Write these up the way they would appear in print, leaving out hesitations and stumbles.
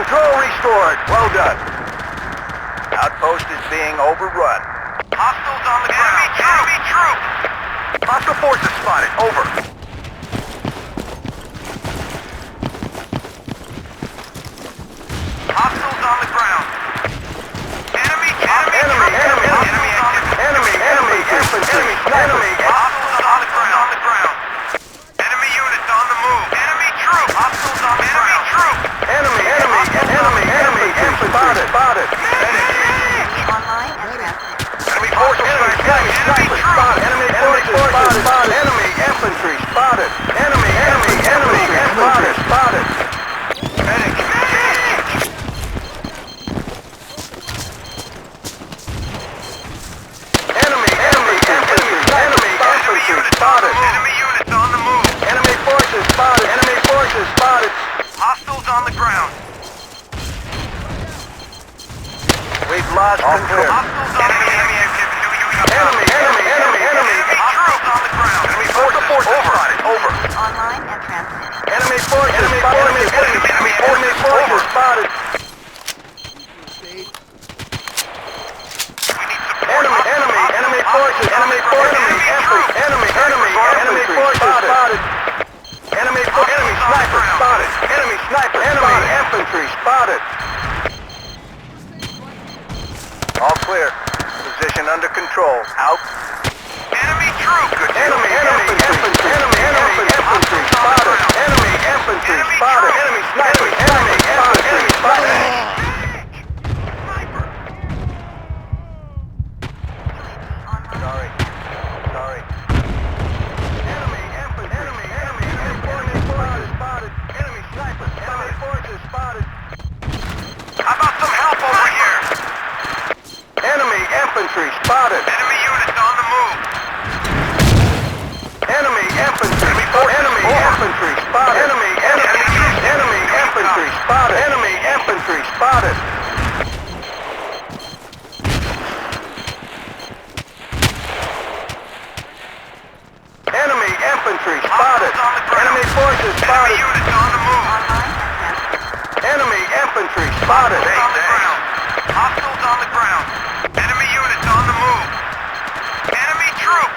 Control restored. Well done. Outpost is being overrun. Hostiles on the ground. Enemy troop! Hostile forces spotted. Over. Hostiles on the ground. Enemy infantry. Hostiles on the ground. Enemy units on the move. Enemy troop. Hostiles on the ground. Enemy infantry. Spotted. Online and transmitting. Enemy forces sniper spotted. Enemy forces spotted. Enemy infantry spotted. Enemy infantry spotted. Medic. Enemy infantry spotted. Enemy units on the move. Enemy forces spotted. Hostiles on the ground. We've lost control. Hostiles on the ground. Enemy troops on the ground. Enemy forces over. Online and transmitting. Enemy forces spotted. Enemy forces spotted. We need support. Enemy forces. Enemy forces spotted. Enemy sniper spotted. Enemy infantry spotted. All clear. Position under control. Out. Enemy troop. Enemy infantry spotted. Enemy infantry spotted. Enemy sniper. Enemy infantry spotted. Sniper. Sorry. Enemy forces spotted. Enemy sniper. Enemy forces spotted. How about some help over here? Enemy infantry spotted. Enemy units on the move. Enemy infantry. Enemy infantry spotted. Enemy infantry spotted. Enemy infantry spotted. Enemy infantry spotted. Enemy forces spotted. Enemy units on the move. Enemy infantry spotted. Hostiles on the ground. Enemy units on the move. Enemy troop.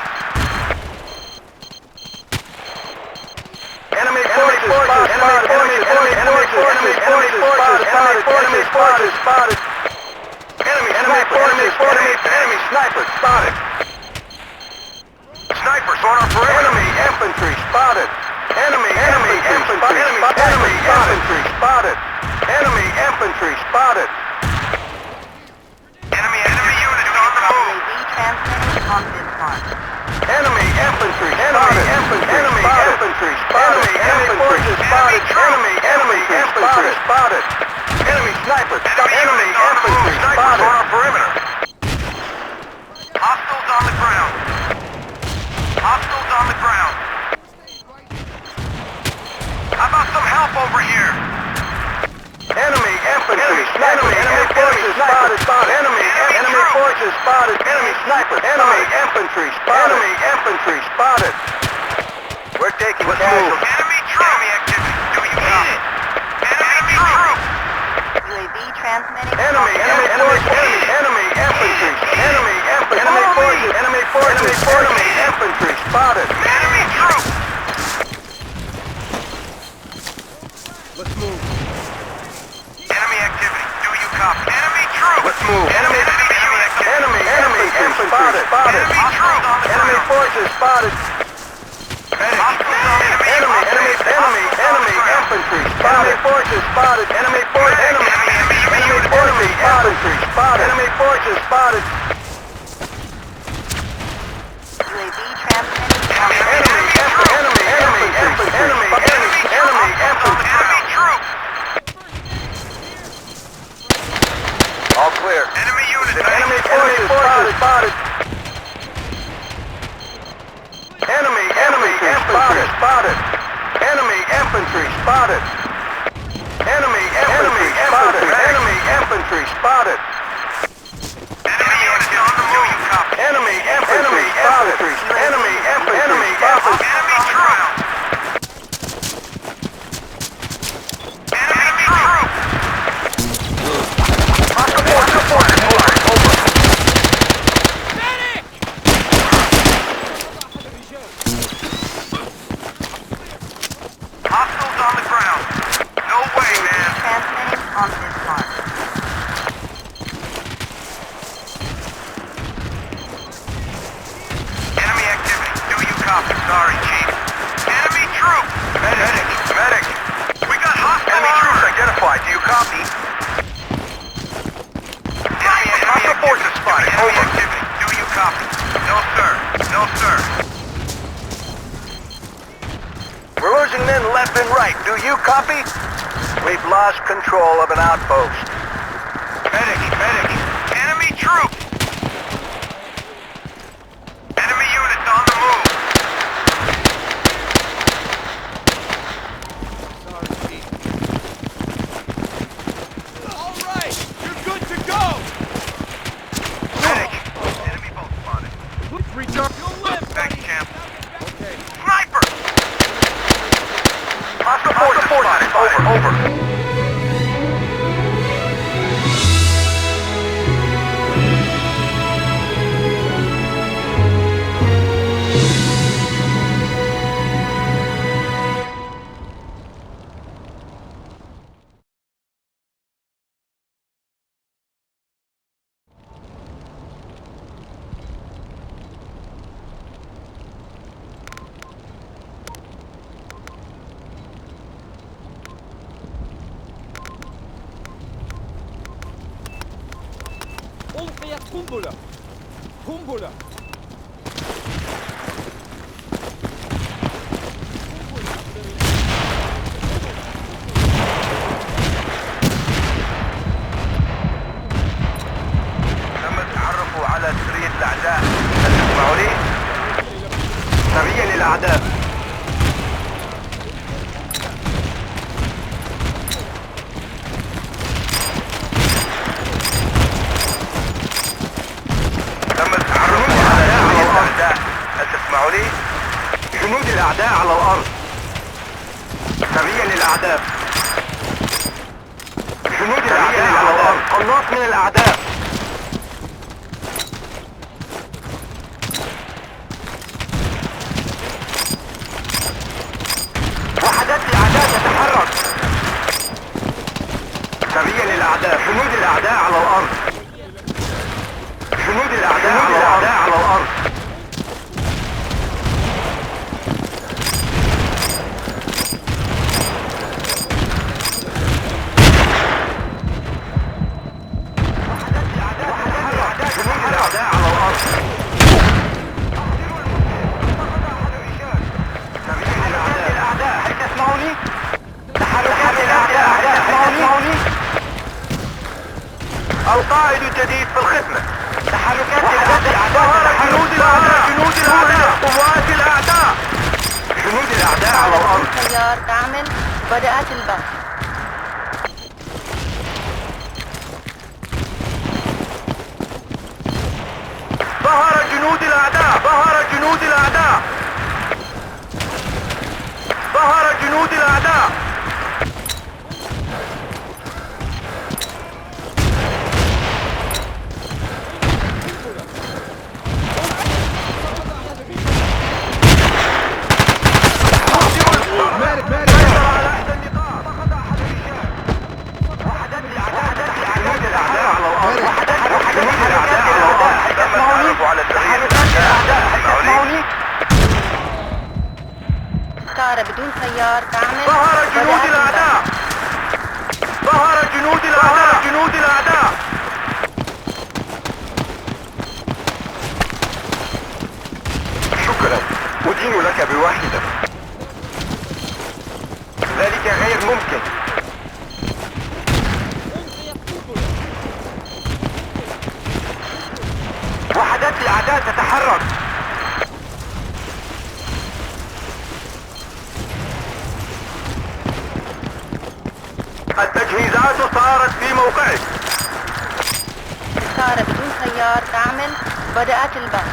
Enemy forces spotted. Enemy forces spotted. Enemy sniper spotted. Snipers on our perimeter. Enemy infantry spotted. Enemy infantry spotted. Enemy infantry spotted. Enemy units on the move. Transmitting on this mark. Enemy infantry spotted. Enemy infantry spotted. Enemy forces spotted. Enemy infantry spotted. Enemy sniper. Enemy infantry spotted. On our perimeter. Hostiles on the ground. How about some help over here? Enemy infantry. Enemy forces spotted. Enemy forces spotted. Enemy sniper. Enemy infantry spotted. We're taking casualties. Enemy troop. Enemy activity. Do you copy? Enemy troop. UAV transmitting. Enemy infantry. Enemy infantry spotted. Enemy troop. Let's move. Enemy activity. Do you copy? Enemy troop. Let's move. Enemy infantry spotted. Enemy troop. Enemy forces spotted. Enemy infantry spotted. Enemy forces spotted. Enemy infantry spotted. Enemy forces spotted. UAV transmitting. All clear. Enemy units. Enemy forces spotted. Enemy infantry spotted. Enemy infantry spotted. Enemy infantry spotted. Enemy infantry spotted. Enemy units on the move. Enemy infantry spotted. Enemy infantry spotted. Enemy troop. Enemy troop. farm. Enemy activity. Do you copy? Sorry, Chief. Enemy troops! Medic! Medic! We got hostile enemy troops identified. Do you copy? Enemy forces spotted. Over. Activity. Do you copy? No, sir. No, sir. We're losing men left and right. Do you copy? We've lost control of an outpost. Medic! Medic! Enemy troops! Enemy units on the move! Sorry, Chief. All right, you're good to go. Medic! Enemy boat spotted. Recharge. You'll live, Thanks, buddy. champ. Okay. Sniper! Hostile forces spotted. Over. ألقيت قنبلة. قنبلة. تم التعرف على سرية الأعداء. هل تسمعوني؟ سرية للأعداء. تم التعرف على سرية الأعداء. هل تسمعوني؟ جنود الأعداء على الأرض. سرية للأعداء. جنود الأعداء على الأرض. قناص من الأعداء. وحدات الأعداء تتحرك. سرية للأعداء. جنود الأعداء على الأرض. جنود الأعداء على الأرض. القائد الجديد في الخدمة. تحركات الأعداء. جنود الأعداء. جنود الأعداء. قوات الأعداء. جنود الأعداء على الأرض. تيار كامل. بدأت البث. ظهر جنود الأعداء. ظهر جنود الأعداء. ظهر جنود الأعداء. طار بدون سيار كامل. ظهر جنود بدأت الأعداء. ظهر جنود الأعداء. جنود الأعداء. شكرا. أدين لك بواحدة. ذلك غير ممكن. وحدات الأعداء تتحرك. التجهيزات صارت في موقعك. طار بدون سيار كامل. بدأت البث.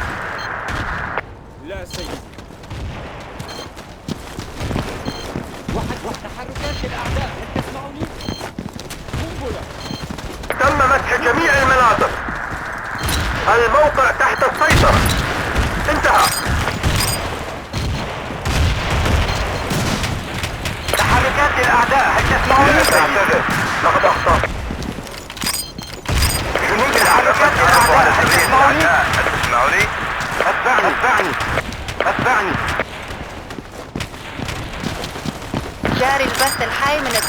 لا سيد. تحركات الأعداء. هل تسمعوني؟ قنبلة. تم مسح جميع المناطق. الموقع تحت السيطرة. انتهى. تحركات الأعداء. هل تسمعوني؟ لقد أخطأت.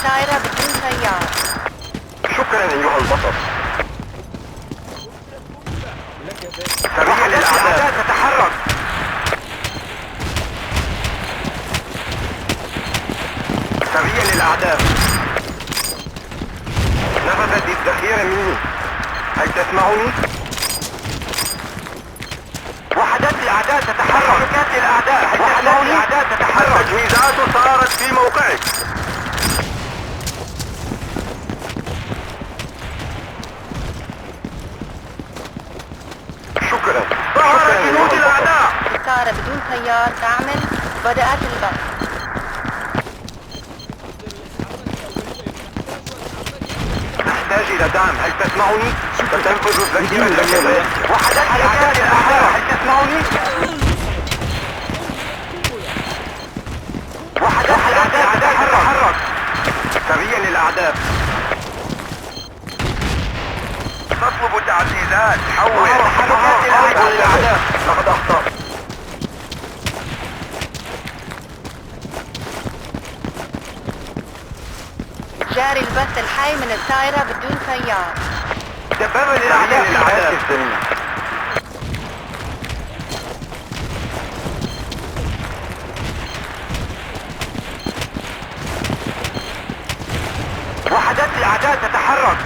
الطائرة بدون سيار. شكرا أيها البطل. لك ذلك. سريع للأعداء تتحرك. سريع للأعداء. نفذت الذخيرة مني. هل تسمعني؟ وحدات الأعداء تتحرك. وحدات الأعداء. هل تسمعني؟ الأعداء تتحرك. التجهيزات صارت في موقعك. شكرا. ظهر جنود الأعداء. الطائرة بدون سيار تعمل. بدأت البث. نحتاج إلى دعم. هل تسمعني؟ ستنفذ الذخيرة لك. وحدات الأعداء. هل تسمعني؟ وحدات الأعداء تتحرك. سريع للأعداء. تطلب تعزيزات. حول. حركات الأعداء. لقد أخطأت. جاري البث الحي من الطائرة بدون سيار. دبابة للأعداء في الحياة الزميل. وحدات الأعداء تتحرك.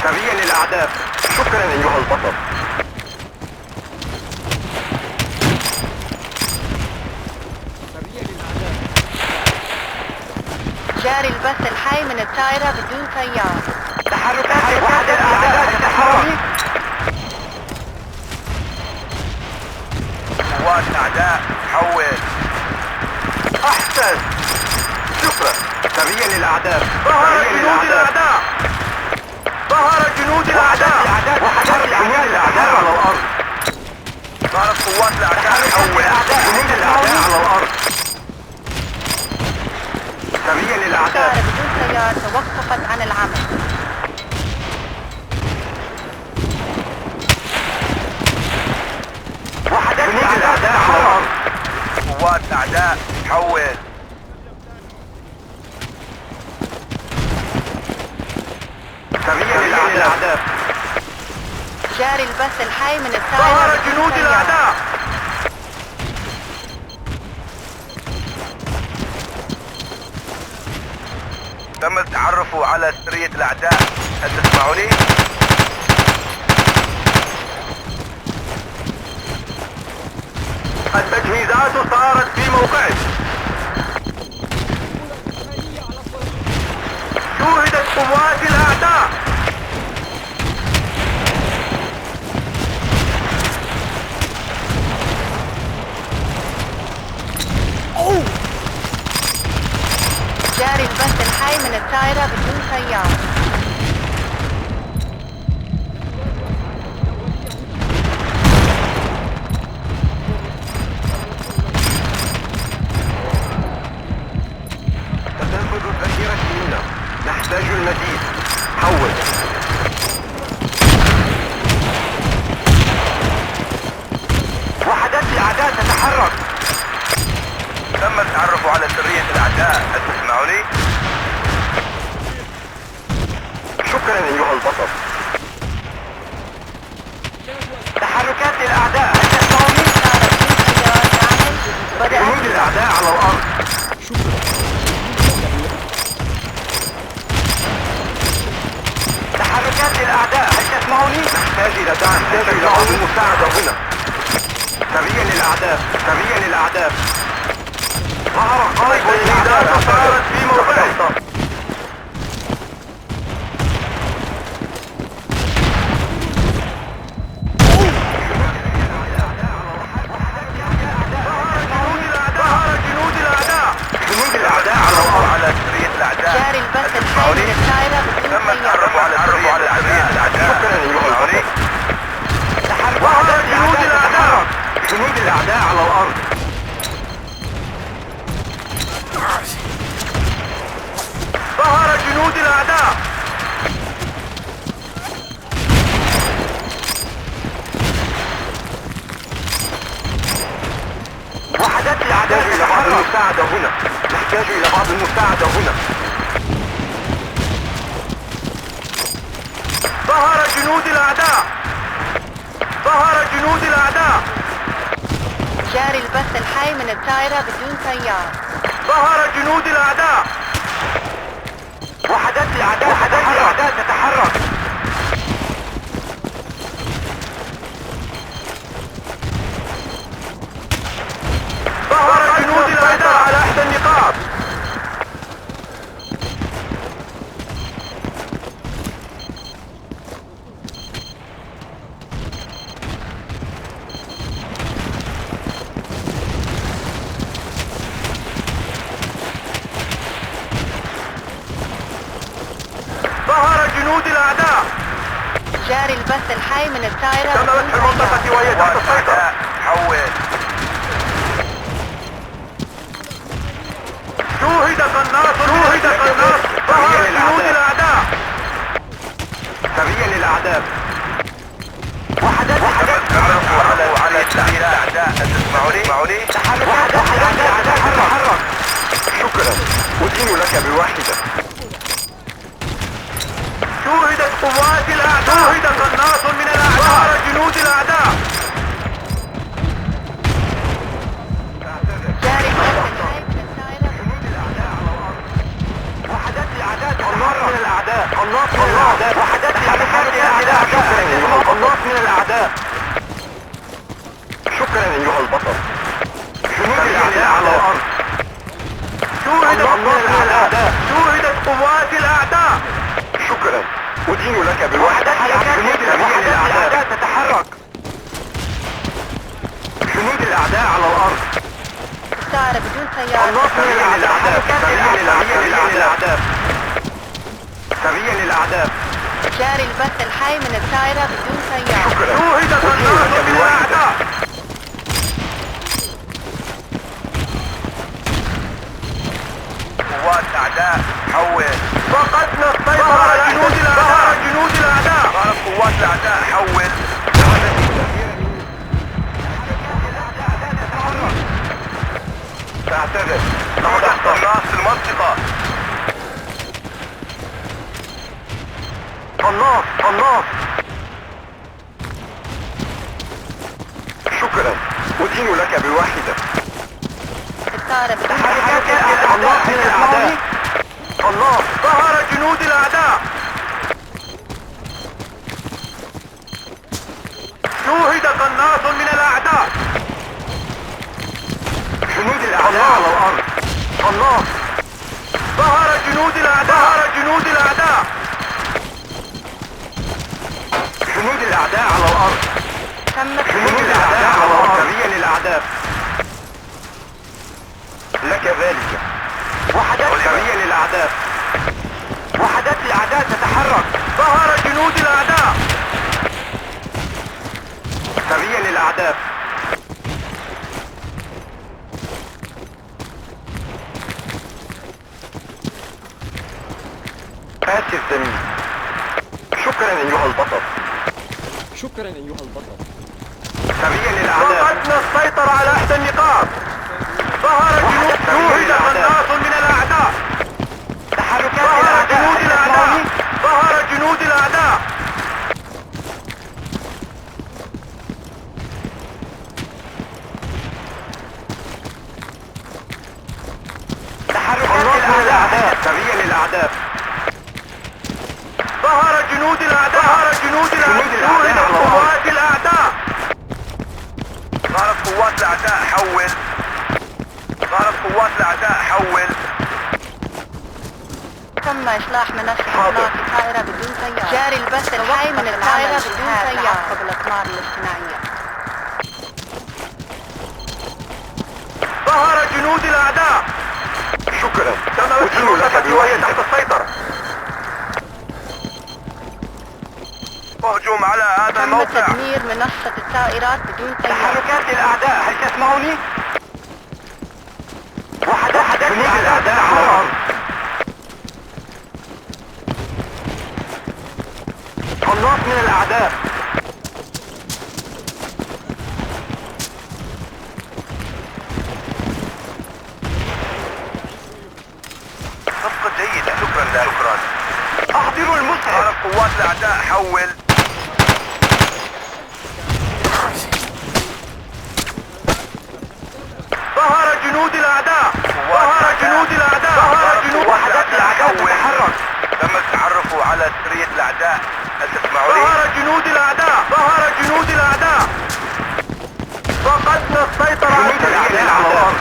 سريع للأعداء. شكرا أيها البطل. سريع للأعداء. جاري البث الحي من الطائرة بدون سيار. تحركات وحدات الأعداء تتحرك. قوات الأعداء. حول. أحسن. شكرا. سريع للأعداء. ظهر جنود الأعداء. ظهر جنود الأعداء. وحدات الأعداء على الأرض. ظهرت قوات الأعداء. حول. جنود الأعداء على الأرض. سريع للأعداء. الطائرة بدون سيار توقفت عن العمل. وحدات الأعداء على الأرض. قوات الأعداء. حول. سريع للأعداء. جاري البث الحي من الطائرة ظهر بدون جنود سيار. الأعداء. تم التعرف على سرية الأعداء. هل تسمعني؟ التجهيزات صارت في موقعك. شوهدت قوات الأعداء. جاري البث الحي من الطائرة بدون سيار. ستنفذ الذخيرة منا. نحتاج المزيد. حول. وحدات الأعداء تتحرك. تم التعرف على سرية الأعداء. هل تسمعني؟ شكرا أيها البطل. تحركات الأعداء. هل تسمعني؟ الطائرة بدون سيار تعمل. بدأت جنود الأعداء على الأرض. تحركات الأعداء. هل تسمعني؟ نحتاج إلى دعم. نحتاج إلى المساعدة هنا. سريع للأعداء. سريع للأعداء. ظهر قائد الأعداء. صارت في موقعه. ظهر جنود الأعداء. جنود الأعداء على الأرض. على سرية الأعداء. جاري البث الحي من الطائرة بدون تم سيار. التعرف على سرية الأعداء. شكرا أيها البطل. ظهر جنود الأعداء. جنود الأعداء على الأرض. ظهر جنود الأعداء. الأعداء إلى بعض المساعدة هنا. نحتاج إلى بعض المساعدة هنا. ظهر جنود الأعداء. ظهر جنود الأعداء. جاري البث الحي من الطائرة بدون طيار. ظهر جنود الأعداء. وحدات الأعداء تتحرك. ظهر جنود الأعداء على إحدى النقاط. ظهر جنود الأعداء. جاري البث الحي من الطائرة تم بدون فتح المنطقة طيار. وهي تحت السيطرة. حول. شوهد قناص. ظهر جنود الأعداء. سريا للأعداء. وحدات على الأعداء. تسمعني؟ وحدات الأعداء تتحرك. شكرا. أدين لك بواحدة. شوهدت قوات الأعداء. شوهد قناص من الأعداء. ظهر جنود الأعداء. جاري البث الحي من الطائرة جنود الأعداء على الأرض. وحدات الأعداء قناص من الأعداء. قناص من الأعداء. وحدات الأعداء. قناص من الأعداء. شكرا أيها البطل. جنود الأعداء على الأرض. شوهدت قناص من الأعداء. شوهدت قوات الأعداء. شكرا. أدين لك بوحدة. جنود الأعداء تتحرك. جنود الأعداء على الأرض. الطائرة بدون طيار. قناص من الأعداء. سريا للأعداء. جاري البث الحي من الطائرة بدون طيار. شكرا. شوهد قناص من الأعداء. قوات أعداء. حول. فقدنا السيطرة على جنود الأعداء. جنود الأعداء. قالت قوات الأعداء. حول. تعتذر. نحن قناص في المنطقة. قناص. شكرا. أدين لك بواحدة. الطائرة بدون قناص من الأعداء. قناص. ظهر جنود الأعداء. شوهد قناص من الأعداء. جنود الأعداء على الأرض. قناص. ظهر جنود الأعداء. جنود الأعداء على الأرض. تمت جنود الأعداء على الأرض. سريا للأعداء. لك ذلك. وحدات سريا للأعداء. وحدات الأعداء تتحرك. ظهر جنود الأعداء. سريا للأعداء. آسف زميل. شكرا أيها البطل. سريا للأعداء. فقدنا السيطرة على إحدى النقاط. ظهر جنود. شوهد قناص من الأعداء. ظهر جنود الأعداء. ظهر جنود الأعداء. تحركات الأعداء. سريا للأعداء. ظهر جنود الأعداء. شوهد قوات الأعداء. ظهرت قوات الأعداء. حول. تم إصلاح منصة إطلاق الطائرة بدون طيار. جاري البث الحي من الطائرة بدون طيار قبل الأقمار الاصطناعية. ظهر جنود الأعداء. شكرا. أدين لك وهي تحت السيطرة. اهجم على هذا تم الموقع. تدمير منصة الطائرات بدون طيار. تحركات الأعداء. هل تسمعني؟ وحدات جنود الأعداء على الأرض. قناص من الأعداء. قوات الأعداء حول. ظهر جنود الأعداء. ظهر جنود الأعداء. ظهر جنود وحدات الأعداء تتحرك. تم التعرف على سرية الأعداء. هل تسمعوني؟ ظهر جنود الأعداء. ظهر جنود الأعداء. فقدنا السيطرة على الأعداء على الأرض.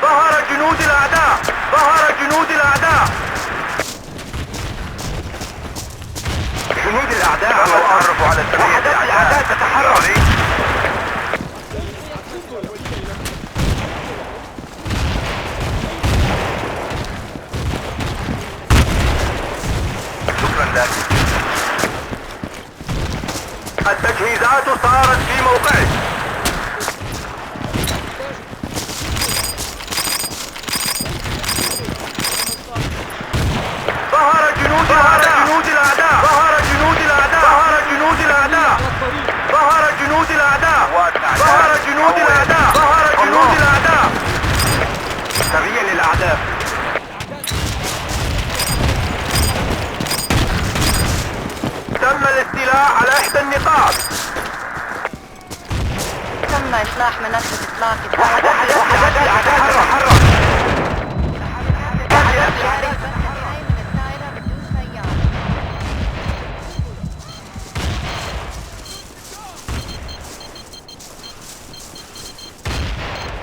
ظهر جنود الأعداء. ظهر جنود الأعداء. جنود الأعداء على الأرض. على سرية الأعداء تتحرك. شكرا لك. التجهيزات صارت في موقعك. ظهر جنود الأعداء. جنود الأعداء. ظهر جنود الأعداء. ظهر جنود الأعداء. ظهر جنود الأعداء. ظهر جنود الأعداء. ظهر جنود الأعداء. سريا للأعداء. تم الاستيلاء على إحدى النقاط. تم إصلاح منصة إطلاق وحدات الأعداء تتحرك. جاري البث الحي من الطائرة بدون سيارة.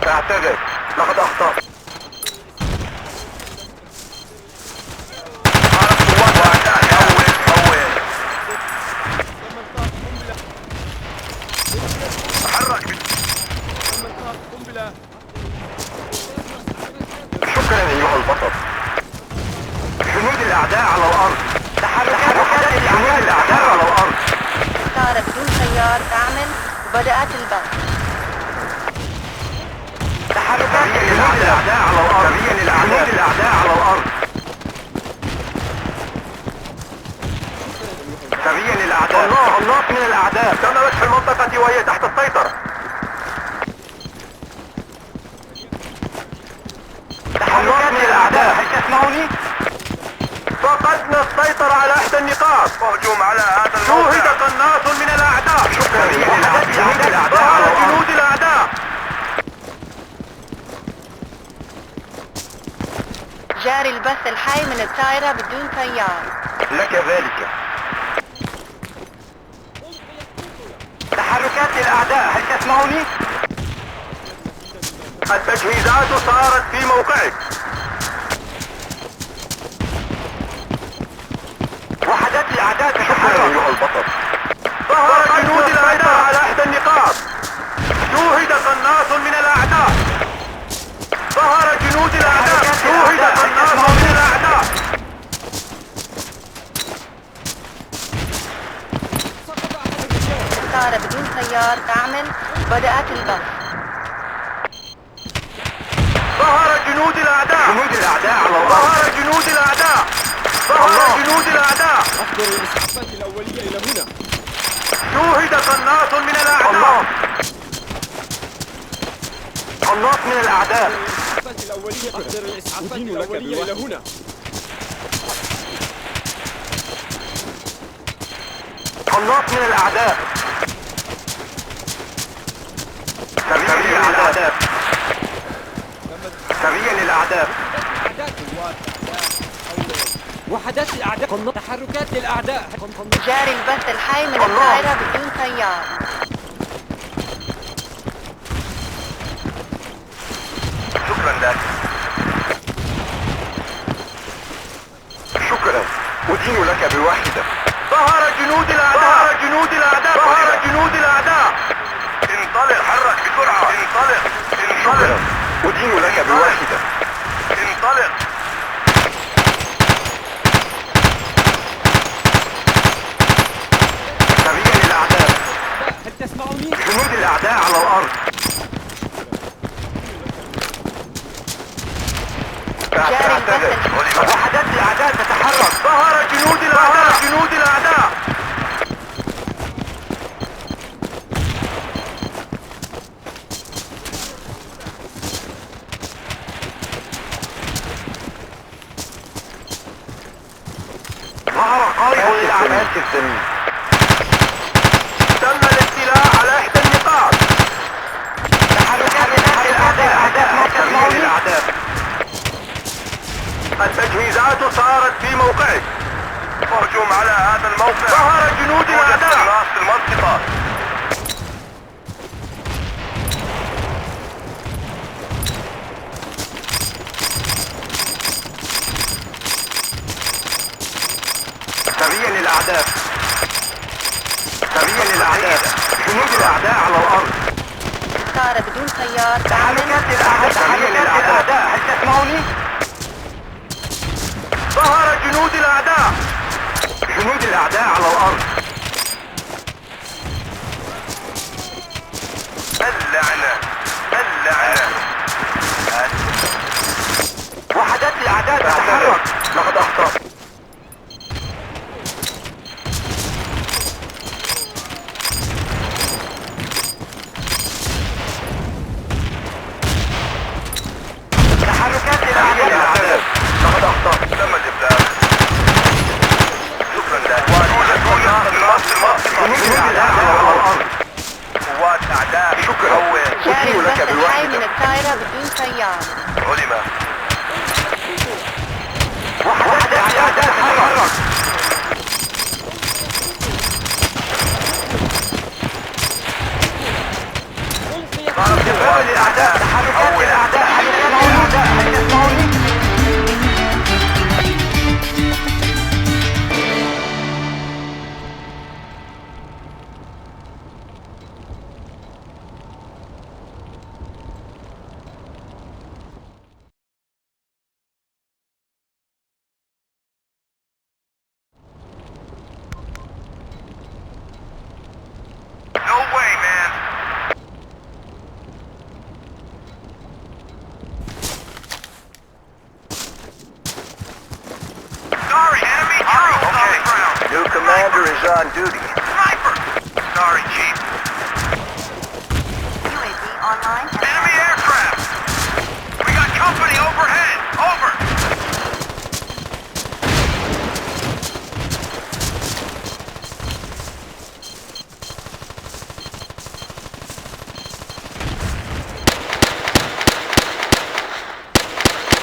اعتذر، لقد أخطأت. شكرا أيها البطل. جنود الأعداء على الأرض. تحركات جنود الأعداء على الأرض. الطائرة بدون سيار تعمل وبدأت البث. تحركات جنود الأعداء على الأرض. جنود الأعداء على الأرض. سريا للأعداء. الله من الأعداء. تم فتح المنطقة وهي تحت السيطرة. تحركات من الأعداء. هل تسمعوني؟ فقدنا السيطرة على إحدى النقاط. هجوم على هذا الموقع. شوهد قناص من الأعداء. شكرا للأعداء. ظهر جنود الأعداء. جاري البث الحي من الطائرة بدون سيار. لك ذلك. تحركات الأعداء. هل تسمعوني؟ التجهيزات صارت في موقعك. وحدات الأعداء تتحرك. أيها البطل. ظهر جنود الأعداء على إحدى النقاط. شوهد قناص من الأعداء. ظهر جنود الأعداء. شوهد قناص من الأعداء. الطائرة بدون سيار تعمل وبدأت البث. ظهر جنود الأعداء. جنود الأعداء على الأرض. ظهر جنود الأعداء. ظهر جنود الأعداء. أحضر الإسعافات الأولية إلى هنا. شوهد قناص من الأعداء. قناص من الأعداء. الإسعافات الأولية. أحضر الإسعافات الأولية إلى هنا. قناص من الأعداء. سريع للأعداء. سريع للأعداء. وحدات الأعداء. تحركات للأعداء. جاري البث الحي من الطائرة بدون سيار. شكرا لك. شكرا. أدين لك بواحدة. ظهر جنود الأعداء. ظهر جنود الأعداء. ظهر جنود الأعداء. انطلق. حرك بسرعة. انطلق. شكرا. أدين لك بواحدة. انطلق. سريع للأعداء. هل تسمعوني؟ جنود الأعداء على الأرض. جاري البث وحدات الأعداء تتحرك. ظهر جنود الأعداء. جنود الأعداء. الزميل. تم الاستيلاء على إحدى النقاط. تحركات الأعداء. التجهيزات صارت في موقعك. هجوم على هذا الموقع. ظهر جنود الأعداء في رأس المنطقة. سريا للأعداء. جنود الأعداء على الأرض. طائرة بدون طيار. تحركات الأعداء. هل تسمعوني؟ ظهر جنود الأعداء على الأرض. اللعنة. وحدات الأعداء تتحرك. لقد أخطأت. تم الإبلاغ. شكرا لك. قوات أعداء. شكرا. جاري البث الحي من الطائرة بدون طيار. علم. وحدات الأعداء تتحرك. الأعداء. تحركات الأعداء. هل تسمعوني؟ No way, man. Sorry, enemy troops on the ground. New commander is on duty. Sniper! Sorry, Chief. UAV online. Enemy aircraft! We got company overhead! Over!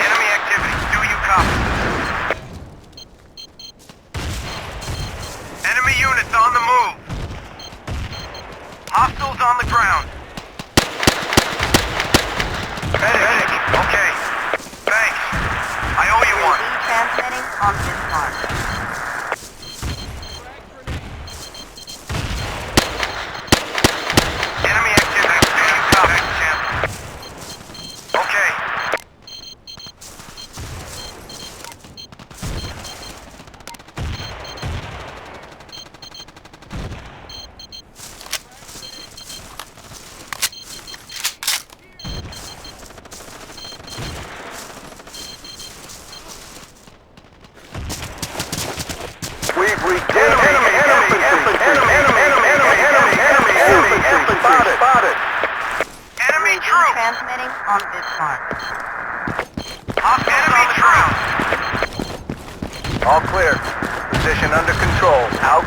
Enemy activity. Do you copy? Enemy units on the move. Hostiles on the ground. Medic. Okay. Thanks. I owe you one. UAV transmitting on this mark. Enemy activity. Do you copy, champ? Okay. We've retained enemy spotted. Enemy UAV troops. transmitting on this mark. Enemy troops. All clear. Position under control. Out.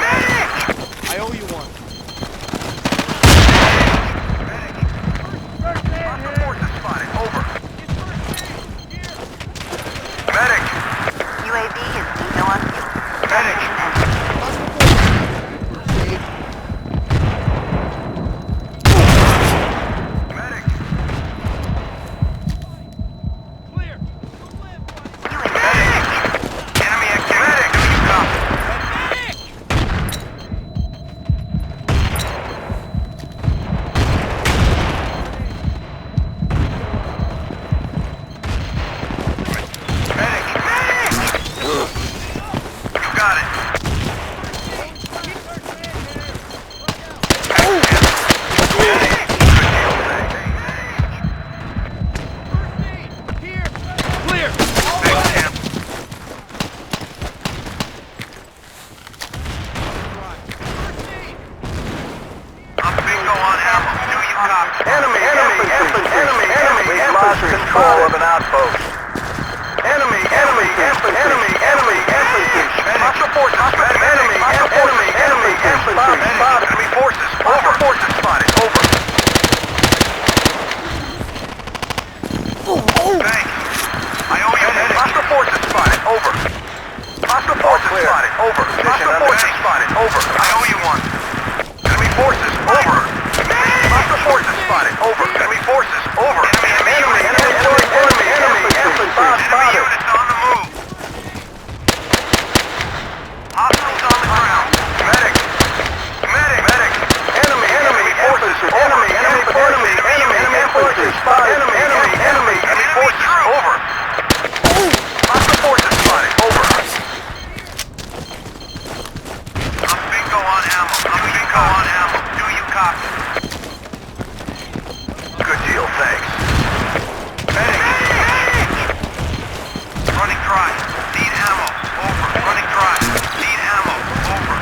Medic! I owe you one. Hostile forces spotted. Over. Medic! UAV is no on fuel. Medic! Medic! control of an outpost. Enemy infantry. Enemy infantry. Hostile forces. Enemy infantry. Enemy forces. Over. Forces spotted. Over. Thanks. I owe you medic. Hostile forces spotted. Over. Hostile forces spotted. Over. Hostile forces spotted. Over. I owe you one. Enemy forces. Over. Hostile forces spotted. Over. Enemy forces. Over. Enemy infantry. Units on the move. Hostiles on the ground. Medic. Enemy forces. Enemy forces spotted. Enemy forces. Over. Hostile forces spotted. Over. I'm bingo on ammo. Do you copy? Good deal, thanks. Medic! Running dry. Need ammo. Over. Running dry. Need ammo. Over.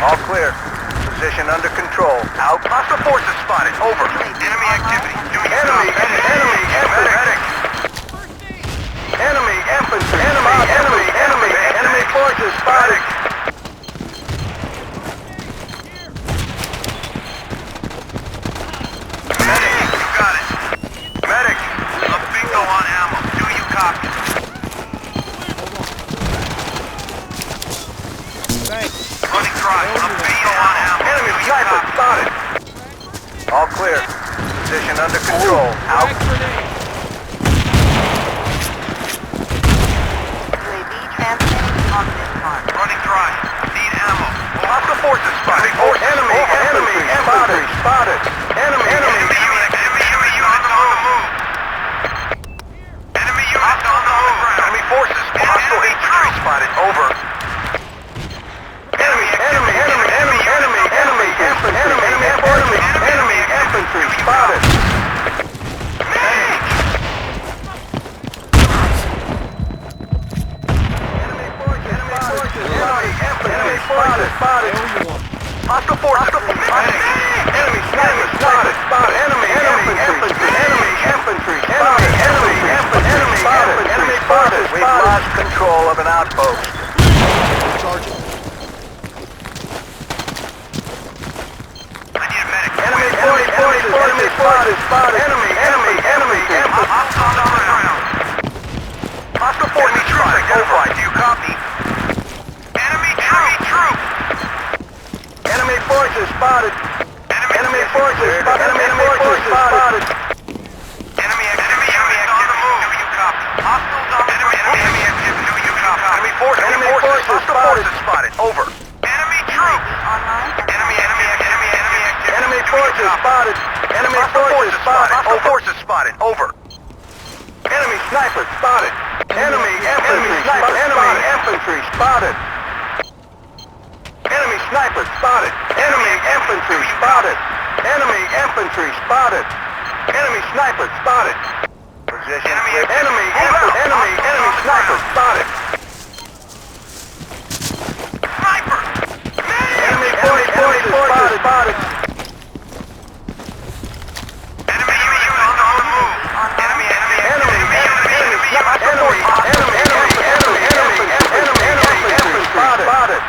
All clear. Position under control. Out. Hostile forces spotted. Over. Enemy activity. Enemy infantry. Enemy infantry. Enemy forces spotted. Medic, you got it. Medic, a bingo on ammo. Do you copy? Thanks. Running dry. A bingo on ammo. Enemy sniper spotted. All clear. Position under control. Out. Frag grenade. UAV transmitting on this mark. Running dry. Need ammo. Hostile forces spotted. Enemy infantry spotted. Enemy units on the move. Enemy units on the move. Enemy forces. Hostile infantry spotted. Over. Enemy infantry spotted. Enemy forces spotted. Hostile forces. Enemy sniper spotted. Enemy infantry. Enemy spotted. We've lost control of an outpost. Charging. I need a medic. Enemy forces spotted. Enemy infantry. Hostile on the ground. Hostile forces troops identified. Do you copy? Enemy troops. Enemy forces spotted. Enemy forces spotted. Enemy activity on the move. Do you copy? Hostiles on the ground. Enemy activity. Do you copy? Enemy forces spotted. Over. Enemy troops. Enemy forces spotted. Enemy forces spotted. Hostile forces spotted. Over. Enemy sniper spotted. Enemy infantry spotted. Enemy sniper spotted. Enemy infantry spotted. Enemy sniper spotted. Position. Enemy sniper spotted. Sniper. Enemy forces spotted. Enemy units on the move. Enemy spotted.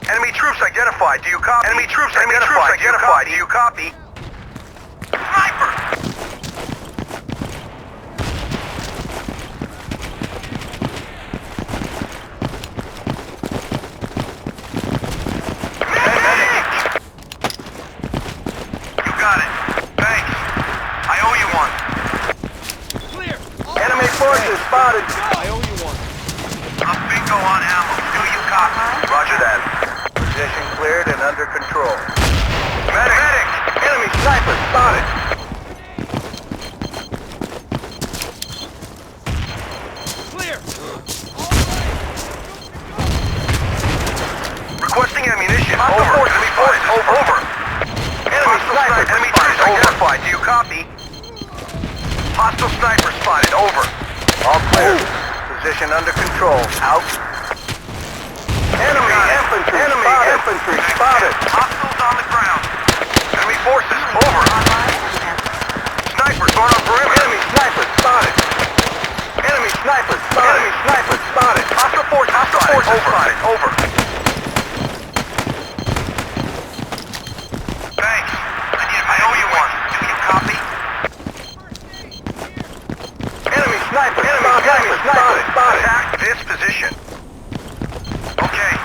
Enemy troops identified. Do you copy? Enemy troops identified. Do you copy? Sniper. You got it. Thanks. I owe you one. Clear. Enemy forces spotted. I owe you one. A bingo on ammo. Do you copy? Roger that. Position cleared and under control. Medic! Enemy sniper spotted. Clear. Requesting ammunition. Over. Enemy forces. Over. Enemy sniper. Enemy troops identified. Do you copy? Hostile sniper spotted. Over. All clear. Position under control. Out. Enemy infantry spotted. Hostiles on the ground. Enemy forces. Over. snipers on our perimeter. Enemy sniper spotted. Enemy sniper spotted. Enemy sniper spotted. Hostile forces spotted. Over. Thanks. I owe you one. Do you copy? Enemy sniper spotted. Attack this position. Okay.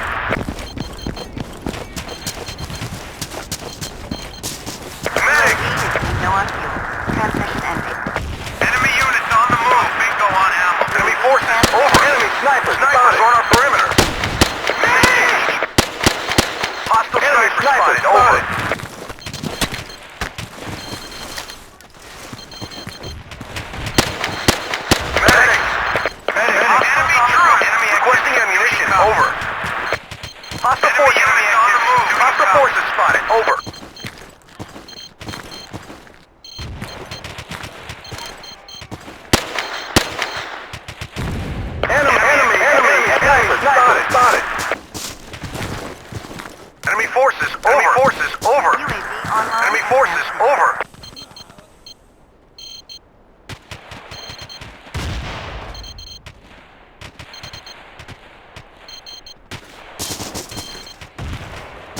Medic! No on fuel. Transmission ending. Enemy units on the move. Bingo on ammo. Enemy forces over. Enemy snipers on our perimeter. Medic! Hostile sniper spotted. Over. Medic! Enemy troop! Enemy requesting ammunition. Over. Hostile forces on the move. Hostile forces spotted. Over. Spotted. Enemy forces over. Enemy forces over. UAV online. Enemy forces over.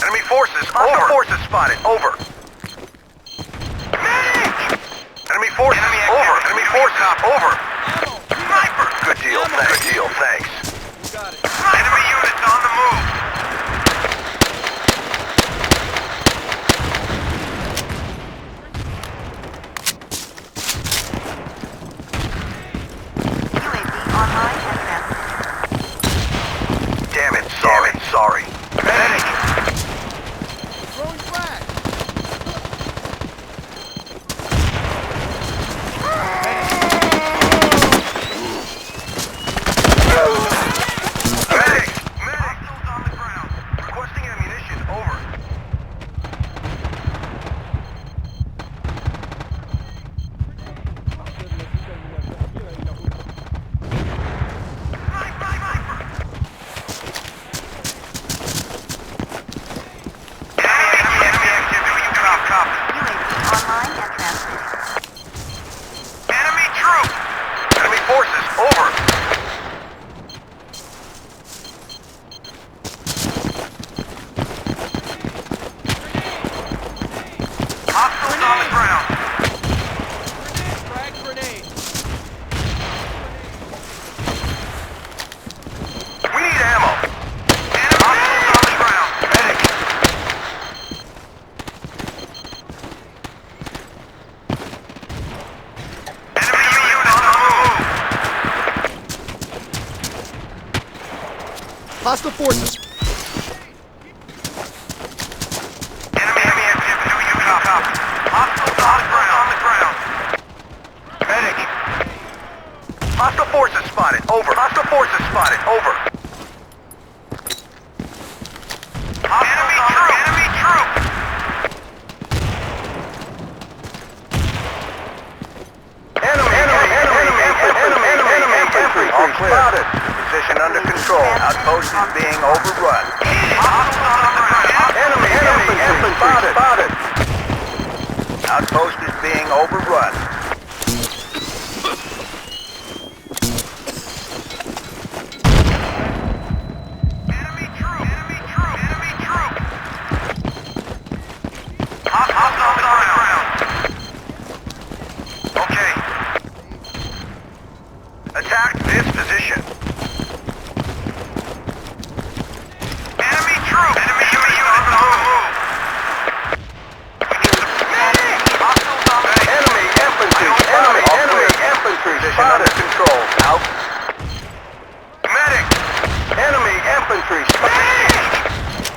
Enemy forces over. Forces spotted. Over. Medic! Enemy forces over. Enemy forces over. Sniper. Good deal. Thanks. Good deal. Thanks. Enemy units on the move. UAV online and transmitting. Damn it. Sorry. Medic. Throwing flag. Medic. Hostiles on the ground. Requesting ammunition. Over. Enemy activity. Copy. UAV online and transmitting. Enemy troop. Enemy forces. Over. Hostiles on the ground. Frag grenade. We need ammo. Hostiles on the ground. Medic. Enemy units on the move. Hostile forces. Enemy activity. Do you copy? Hostiles on the ground. Medic. Hostile forces spotted. Over. Hostile forces spotted. Over. Enemy troop. Enemy infantry. All clear. Spotted. Position under control. Outpost is being overrun. Hostiles on the ground. Enemy infantry. Spotted. Outpost is being overrun. Enemy troop. Hostiles on the ground. Okay. Attack this position. Enemy troop. Enemy units on the move. Hostiles on the enemy infantry. Enemy infantry. Position under control. Out. Medic. Enemy infantry.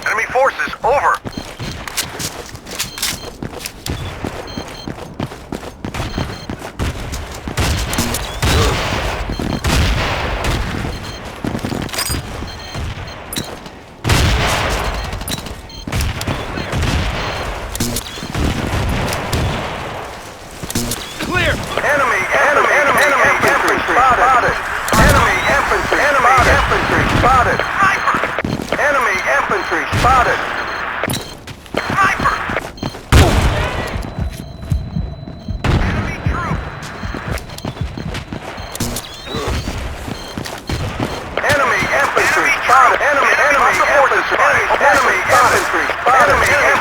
Enemy forces over. Clear. Enemy infantry spotted. Enemy infantry spotted. Sniper. Enemy infantry spotted.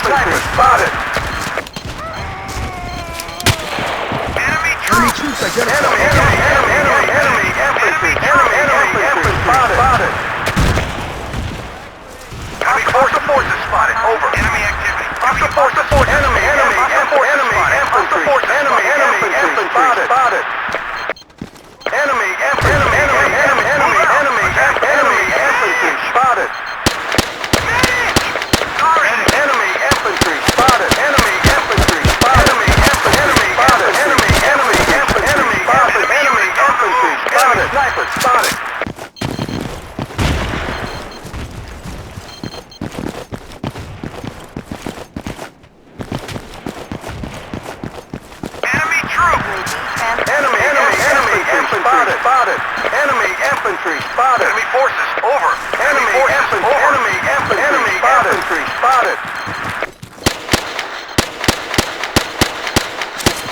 infantry spotted. Enemy troops. Enemy infantry. Enemy infantry spotted. Enemy forces spotted. Over. Enemy activity. Hostile forces. Enemy infantry. Enemy infantry spotted. Enemy infantry spotted. Enemy infantry spotted. Enemy infantry spotted. Enemy infantry spotted. Enemy infantry spotted. Sniper spotted. Enemy troops. Enemy infantry spotted. Enemy infantry spotted. Enemy forces over. Enemy infantry spotted.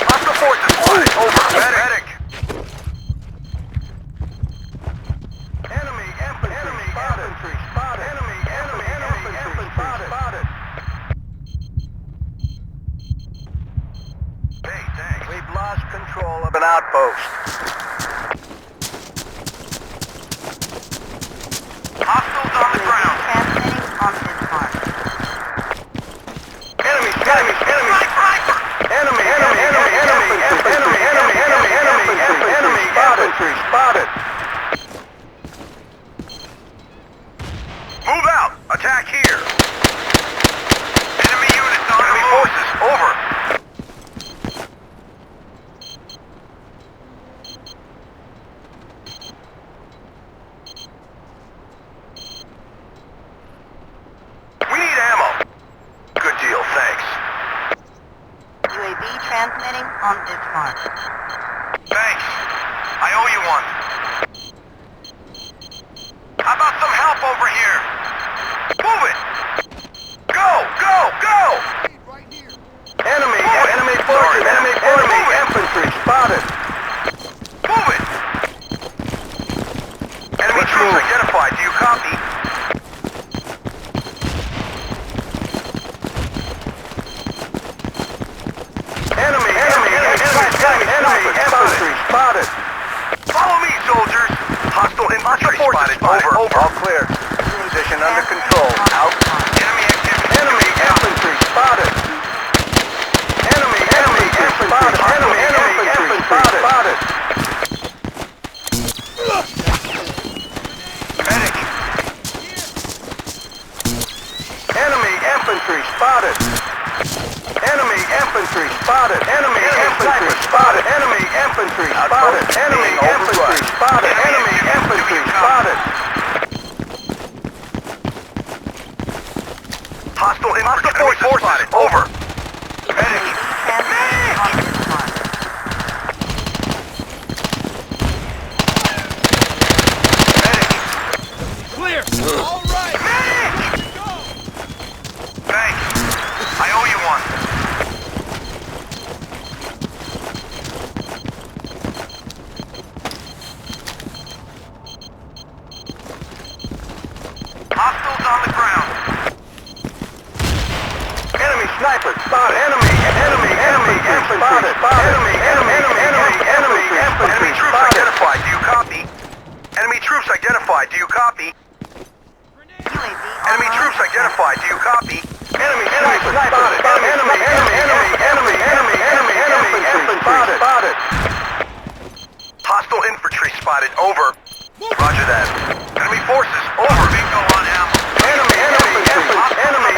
Hostile forces spotted. Over. Medic. Enemy infantry spotted. Enemy infantry spotted. Hey, thanks. We've lost control of an outpost. Hostiles on the ground. Transmitting on this mark. Enemy sniper. Enemy infantry spotted. Move out. Attack here. Enemy units on enemy forces. Over. We need ammo. Good deal, thanks. UAV transmitting on this mark. Thanks. I owe you one. How about some help over here? Move it! Go! Enemy forces, infantry spotted. Move it! Enemy troops identified. Do you copy? Enemy infantry spotted. Follow me, soldiers. Hostile infantry spotted. Over. All clear. Position under control. Out. Enemy activity. Enemy infantry spotted. Enemy infantry spotted. Enemy infantry spotted. Medic. Enemy infantry spotted. Enemy infantry spotted. Enemy infantry spotted. Enemy infantry spotted. Enemy infantry spotted. Enemy infantry spotted. Hostile infantry forces spotted. Over. Medic. Transmitting on this mark. Medic. Clear! All right! Medic. Thanks. I owe you one. Hostiles on the ground. Enemy sniper spotted. Enemy infantry spotted. Enemy troops identified. Do you copy? Enemy troops identified. Do you copy? UAV Enemy online. troops identified. Do you copy? Enemy sniper spotted. Enemy infantry spotted. Hostile infantry spotted. Over. Roger that. Enemy forces. Over. Bingo on ammo. Enemy infantry spotted. Enemy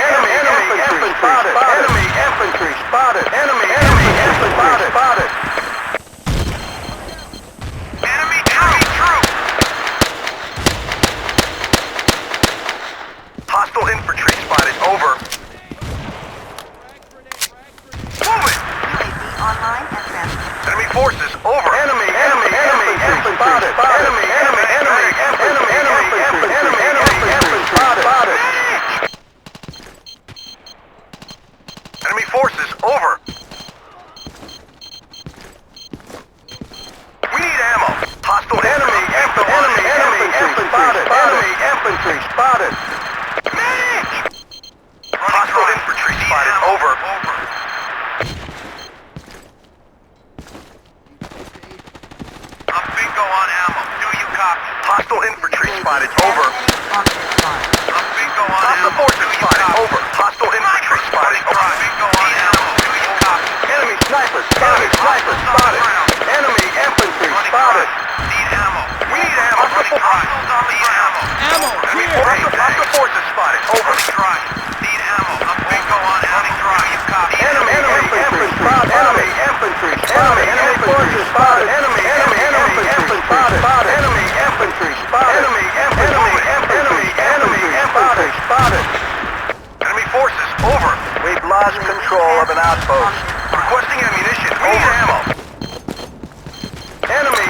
infantry spotted. Enemy infantry spotted. Enemy troops. Hostile infantry spotted. Over. Move it. UAV online and transmitting. Enemy forces. Over. Enemy infantry spotted. Enemy infantry spotted. Enemy forces. Over. We need ammo. Hostile enemy infantry spotted. Enemy infantry spotted. Medic! Hostile infantry spotted. Hostile infantry spotted. Over. On this mark. Bingo on Hostile forces spotted. Over. Hostile infantry spotted. Over. Bingo on ammo. Do you copy? Enemy snipers spotted. Snipers spotted. Enemy infantry spotted. Need ammo. We need ammo. Hostile ammo. Ammo! Clear! Hostile forces spotted. Over. Try. Need ammo. Bingo on ammo. Try. You copy? Enemy infantry spotted. Enemy infantry spotted. Enemy forces spotted. Enemy infantry spotted. Enemy infantry spotted. Enemy infantry spotted. Enemy forces over. We've lost control of an outpost. Requesting ammunition. We need ammo. Enemy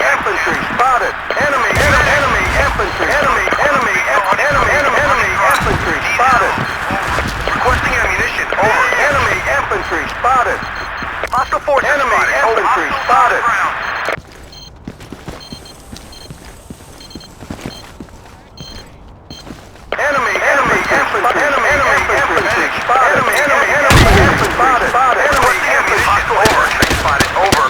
infantry spotted. Enemy infantry. Enemy infantry spotted. Requesting ammunition. Over. Enemy infantry spotted. Hostile forces spotted. Infantry spotted. Enemy infantry spotted. Over.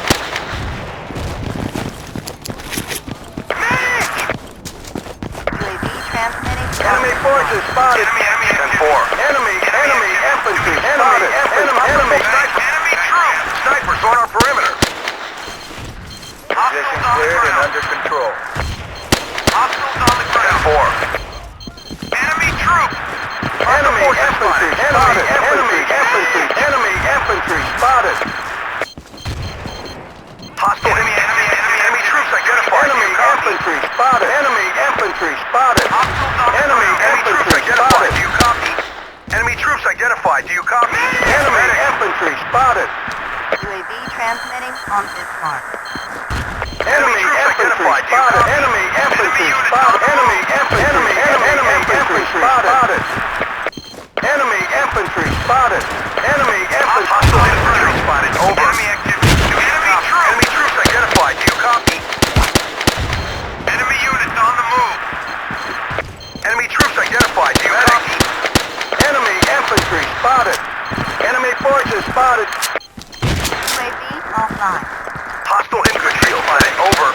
UAV transmitting. Enemy forces spotted. Enemy 10-4. Enemy infantry spotted. Enemy troops. Snipers on our perimeter. Position cleared and under control. Hostiles on the ground. 10-4. Enemy troops. Enemy infantry spotted. Enemy infantry spotted. Hostile enemy troops identified. Enemy infantry spotted. Enemy infantry spotted. Enemy infantry spotted. Do you copy? Enemy troops identified. Do you copy? Enemy infantry spotted. UAV transmitting on this mark. Enemy infantry spotted. Enemy infantry spotted. Enemy infantry spotted. Enemy infantry spotted. Enemy infantry hostile infantry spotted. Over. Enemy activity. Enemy troops identified. Do you copy? Enemy units on the move. Enemy troops identified. Do you copy? Enemy infantry spotted. Enemy forces spotted. UAV offline. Hostile infantry spotted. Over.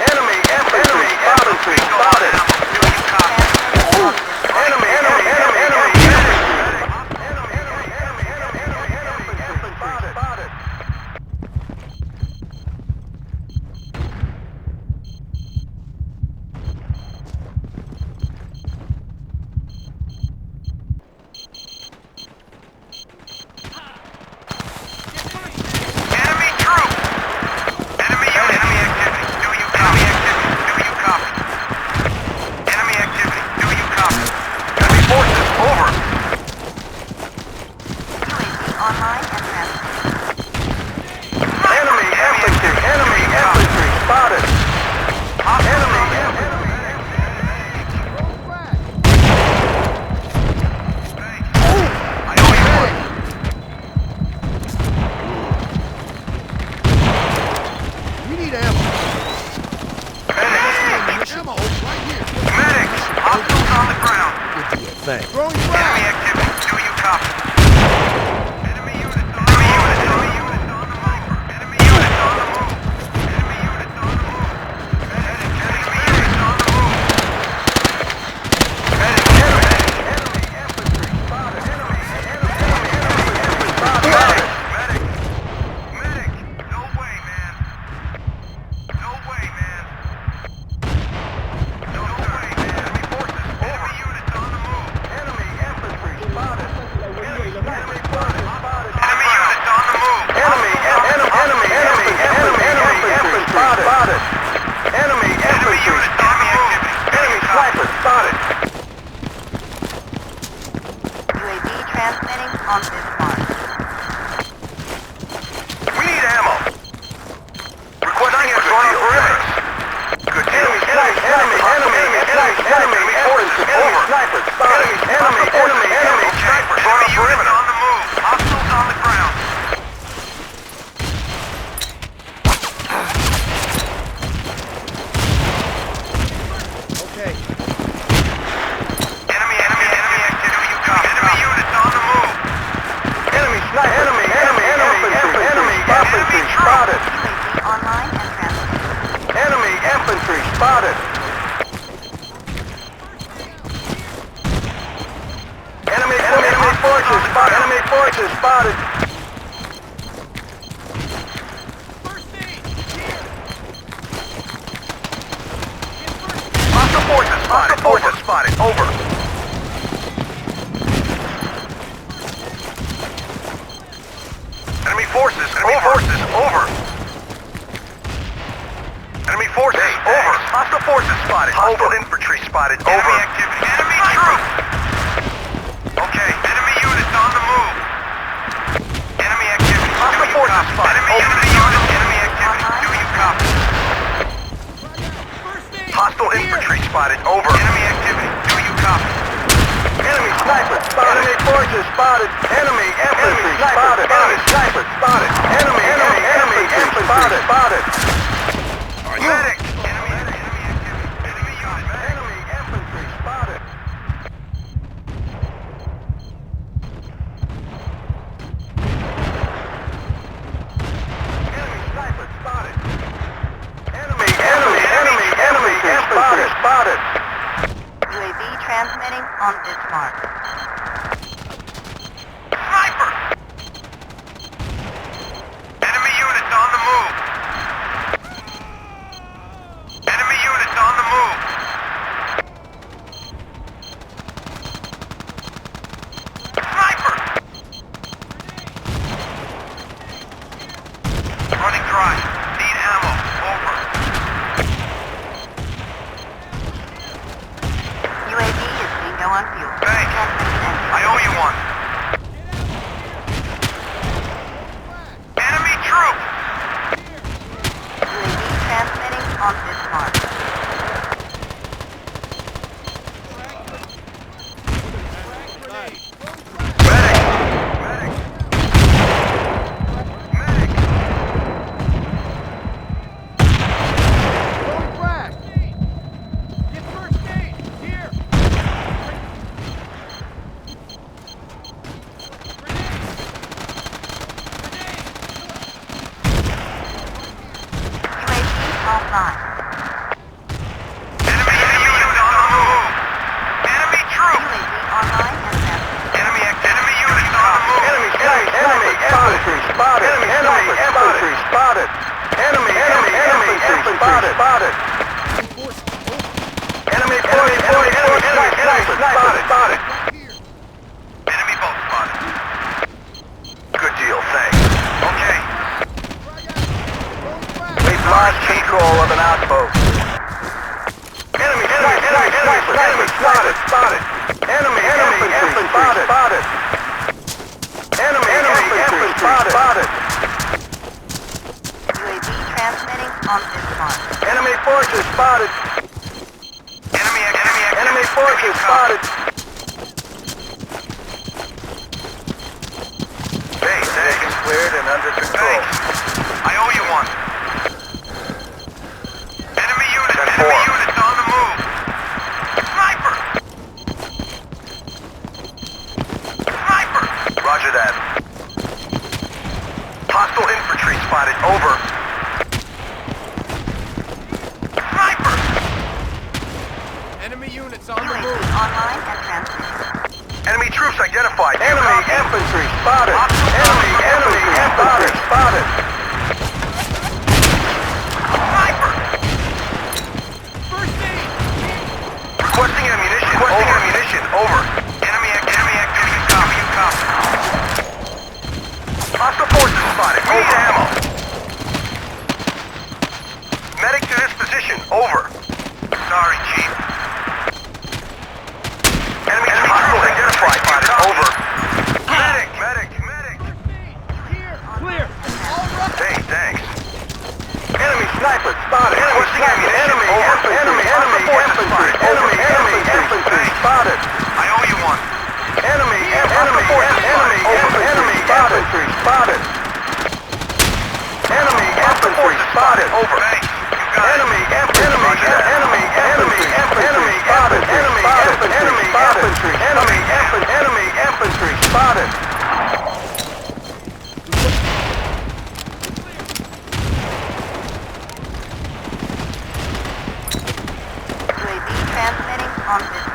Enemy infantry spotted. Do you copy? Enemy spotted. Enemy troops. Enemy activity. Do you copy? Enemy activity. Do you copy? Enemy forces over. UAV online and transmitting. Enemy infantry spotted. Enemy I owe you one. We need ammo. Medics. Ammo right here. Medics. Hostiles on the ground. Thanks. Throwing Enemy fire. activity. Do you copy? Enemy units on the move. Enemy units on the move. Enemy units on the move. Enemy units on the move. Enemy infantry spotted. Enemy infantry spotted. Medic. No way, man. No way, man. No way, man. Enemy forces. Enemy units on the move. Enemy infantry spotted. Enemy forces spotted. Enemy units on the move. Enemy infantry spotted. Enemy infantry units on the move. Enemy sniper spotted. UAV transmitting on this mark. We need ammo. Requesting extra on our perimeters. Good deal. Enemy forces over. Snipers spotted. Enemy snipers on our perimeter. On the move. Hostiles on the ground. Okay. Enemy activity. You copy? Enemy units on the move. Enemy sniper. Enemy infantry spotted. UAV online and transmitting. Enemy infantry spotted. forces spotted. Hostile forces spotted. Forces spotted. Over. Enemy forces. Enemy forces. Over. Enemy forces. Over. Hostile forces spotted. Hostile infantry spotted. Over. Enemy activity. Enemy troops. Okay. Enemy units on the move. Enemy activity. Hostile forces spotted. Enemy units. Enemy activity. Do you copy? Hostile infantry spotted. Over. Enemy activity. Do you copy? Enemy sniper spotted. Enemy forces spotted. Enemy infantry spotted. Enemy sniper spotted. Enemy infantry spotted. Medic. Enemy activity. Enemy unit. Enemy infantry spotted. Enemy sniper spotted. Enemy infantry spotted. UAV transmitting on this mark. Sniper! Enemy units on the move. Enemy units on the move. Sniper! Running dry. Need ammo. Over. UAV is being no on fuel. Thanks. I owe you one. Enemy troop! UAV transmitting on this mark. Medic! UAV offline. Enemy units on the move! Enemy troop! UAV online and transmitting. Enemy units on the move! Enemy infantry spotted! Enemy infantry spotted! Enemy infantry spotted! Enemy spotted! Enemy boat spotted. Good deal, thanks. Okay. We've lost control of an outpost. Enemy spotted! Enemy infantry spotted! Enemy infantry spotted! UAV transmitting on this mark. Enemy forces spotted! Enemy forces spotted! Hey, is cleared and under control. I owe you one. Enemy units on the move. Sniper! Sniper! Roger that. Hostile infantry spotted. Over. Sniper! Enemy units on the UAV move. online and transmitting. Enemy troops identified. Enemy infantry spotted. Enemy infantry spotted. Sniper! First aid. Requesting ammunition. Over. Enemy activity. Copy. You copy. Hostile forces spotted. We need ammo. Medic to this position. Over. Sorry, Chief. Enemy troops identified. Spotted. Over. Medic. Here. Clear. All right. Hey, thanks. Enemy sniper spotted. Requesting ammunition. Over. Enemy infantry spotted. I owe you one. Enemy infantry spotted. Enemy infantry spotted. Over. Thanks. You got enemy infantry spotted. Enemy infantry spotted. UAV transmitting on this